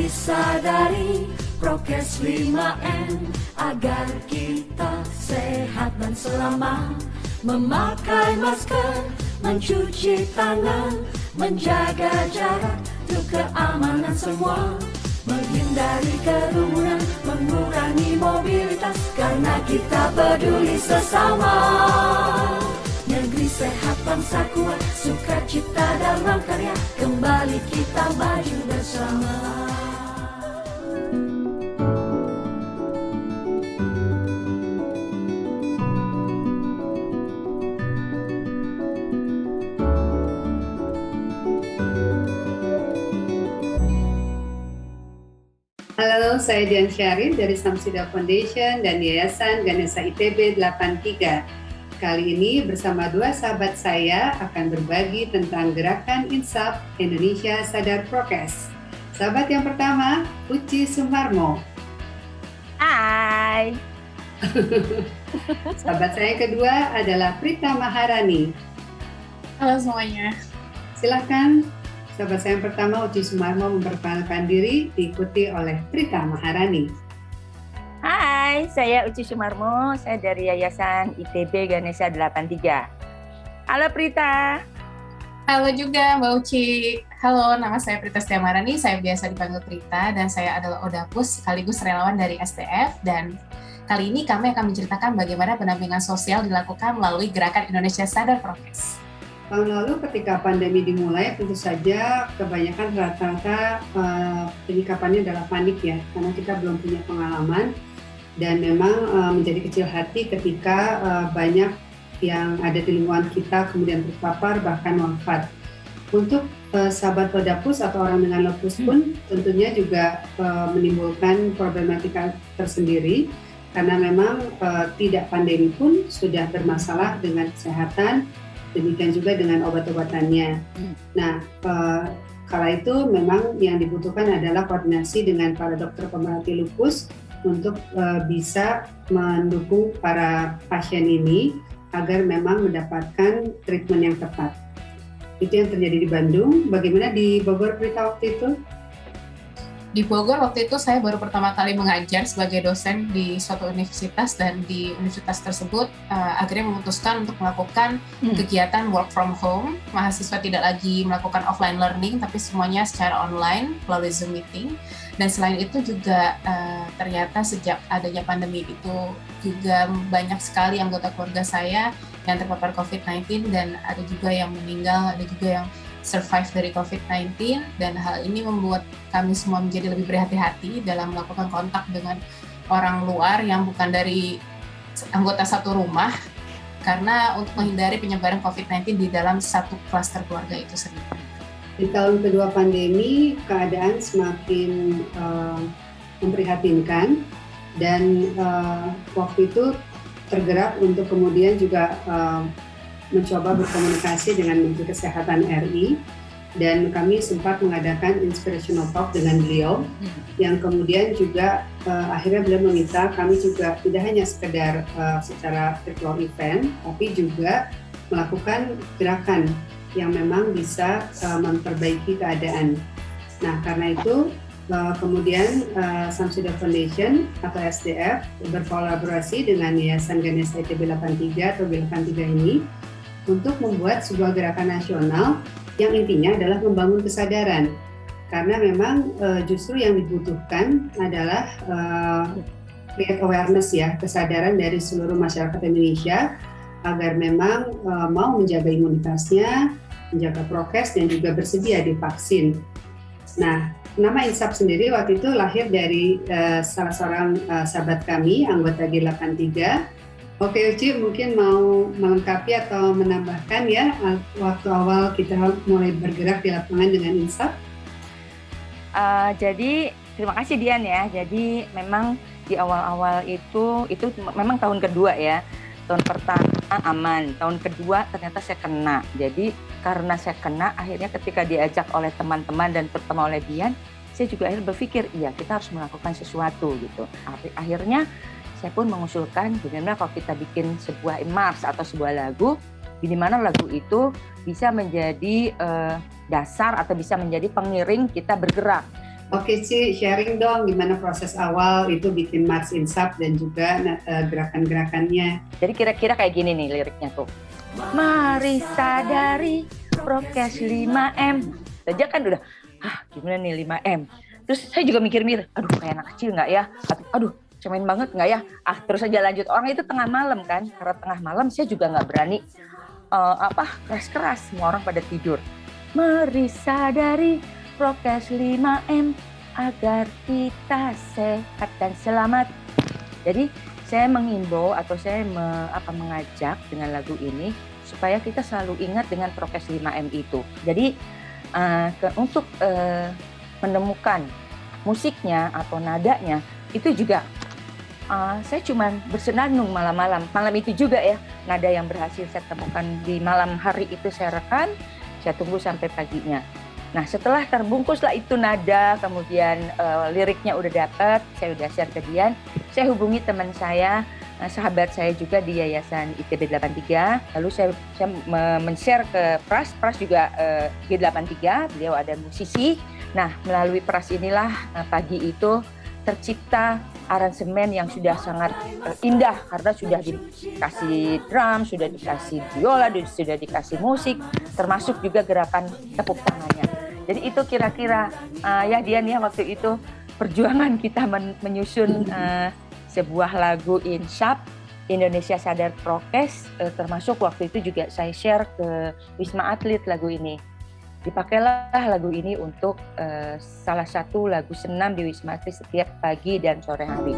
disadari prokes 5M agar kita sehat dan selamat. Memakai masker, mencuci tangan, menjaga jarak untuk keamanan semua. Menghindari kerumunan, mengurangi mobilitas, karena kita peduli sesama. Negeri sehat, bangsa kuat, sukacita dalam karya, kembali kita maju bersama. Halo, saya Dian Syarif dari Samsida Foundation dan Yayasan Ganesha ITB 83. Kali ini bersama dua sahabat saya akan berbagi tentang gerakan Insaf Indonesia Sadar Prokes. Sahabat yang pertama, Uci Sumarmo. Hai. Sahabat saya yang kedua adalah Prita Maharani. Halo semuanya. Silakan. Sahabat saya yang pertama, Uci Sumarmo, memperkenalkan diri, diikuti oleh Prita Maharani. Hai, saya Uci Sumarmo, saya dari Yayasan ITB Ganesha 83. Halo Prita. Halo juga Mbak Uci. Halo, nama saya Prita Setiamarani, saya biasa dipanggil Prita dan saya adalah Odapus sekaligus relawan dari SDF, dan kali ini kami akan menceritakan bagaimana pendampingan sosial dilakukan melalui gerakan Indonesia Sadar Prokes. Tahun lalu ketika pandemi dimulai, tentu saja kebanyakan rata-rata penyikapannya adalah panik ya, karena kita belum punya pengalaman dan memang menjadi kecil hati ketika banyak yang ada di lingkungan kita kemudian terpapar bahkan wafat. Untuk sahabat Odapus atau orang dengan lupus pun tentunya juga menimbulkan problematika tersendiri, karena memang tidak pandemi pun sudah bermasalah dengan kesehatan, demikian juga dengan obat-obatannya. Nah, kala itu memang yang dibutuhkan adalah koordinasi dengan para dokter pemerhati lupus untuk bisa mendukung para pasien ini agar memang mendapatkan treatment yang tepat. Itu yang terjadi di Bandung. Bagaimana di Bogor, Prita, waktu itu? Di Bogor waktu itu saya baru pertama kali mengajar sebagai dosen di suatu universitas, dan di universitas tersebut akhirnya memutuskan untuk melakukan kegiatan work from home. Mahasiswa tidak lagi melakukan offline learning tapi semuanya secara online melalui Zoom meeting. Dan selain itu juga ternyata sejak adanya pandemi itu juga banyak sekali anggota keluarga saya yang terpapar COVID-19, dan ada juga yang meninggal, ada juga yang survive dari COVID-19, dan hal ini membuat kami semua menjadi lebih berhati-hati dalam melakukan kontak dengan orang luar yang bukan dari anggota satu rumah, karena untuk menghindari penyebaran COVID-19 di dalam satu klaster keluarga itu sendiri. Di tahun kedua pandemi, keadaan semakin memprihatinkan, dan waktu itu tergerak untuk kemudian juga mencoba berkomunikasi dengan Menteri Kesehatan RI, dan kami sempat mengadakan inspirational talk dengan beliau, yang kemudian juga akhirnya beliau meminta kami juga tidak hanya sekedar secara virtual event, tapi juga melakukan gerakan yang memang bisa memperbaiki keadaan. Nah, karena itu kemudian Samsida Foundation atau SDF berkolaborasi dengan Yayasan Ganesha ITB 83 atau G83 ini untuk membuat sebuah gerakan nasional yang intinya adalah membangun kesadaran. Karena memang justru yang dibutuhkan adalah create awareness ya, kesadaran dari seluruh masyarakat Indonesia agar memang mau menjaga imunitasnya, menjaga prokes, dan juga bersedia divaksin. Nah, nama Insaf sendiri waktu itu lahir dari salah seorang sahabat kami, anggota G83. Oke Uci, mungkin mau melengkapi atau menambahkan ya waktu awal kita mulai bergerak di lapangan dengan Insaf? Jadi terima kasih Dian ya. Jadi memang di awal-awal itu memang tahun kedua ya. Tahun pertama aman, tahun kedua ternyata saya kena. Jadi karena saya kena, akhirnya ketika diajak oleh teman-teman dan terutama oleh Dian, saya juga akhirnya berpikir, iya kita harus melakukan sesuatu gitu. Akhirnya saya pun mengusulkan bagaimana kalau kita bikin sebuah mars atau sebuah lagu, di mana lagu itu bisa menjadi dasar atau bisa menjadi pengiring kita bergerak. Oke Ci, sharing dong gimana proses awal itu bikin Mars Insap dan juga gerakan-gerakannya. Jadi kira-kira kayak gini nih liriknya tuh. Mari sadari prokes 5M. Saja kan udah, gimana nih 5M. Terus saya juga mikir-mikir, aduh kayak anak kecil nggak ya? Aduh cemen banget nggak ya? Terus aja lanjut. Orang itu tengah malam kan, karena tengah malam saya juga nggak berani keras-keras, semua orang pada tidur. Mari sadari prokes 5M agar kita sehat dan selamat. Jadi saya mengimbau atau saya mengajak dengan lagu ini supaya kita selalu ingat dengan prokes 5M itu. Jadi untuk menemukan musiknya atau nadanya itu juga saya cuma bersenandung malam-malam. Malam itu juga ya, nada yang berhasil saya temukan di malam hari itu saya rekam, saya tunggu sampai paginya. Nah setelah terbungkuslah itu nada, kemudian liriknya udah dapet, saya udah share ke Dian, saya hubungi teman saya, sahabat saya juga di Yayasan ITB 83, lalu saya men-share ke Pras juga G83, beliau ada musisi. Nah melalui Pras inilah pagi itu tercipta aransemen yang sudah sangat indah karena sudah dikasih drum, sudah dikasih biola, sudah dikasih musik, termasuk juga gerakan tepuk tangannya. Jadi itu kira-kira ya Dian ya waktu itu perjuangan kita menyusun sebuah lagu Insap Indonesia Sadar Prokes, termasuk waktu itu juga saya share ke Wisma Atlet lagu ini. Dipakailah lagu ini untuk salah satu lagu senam di Wisma Atlet setiap pagi dan sore hari.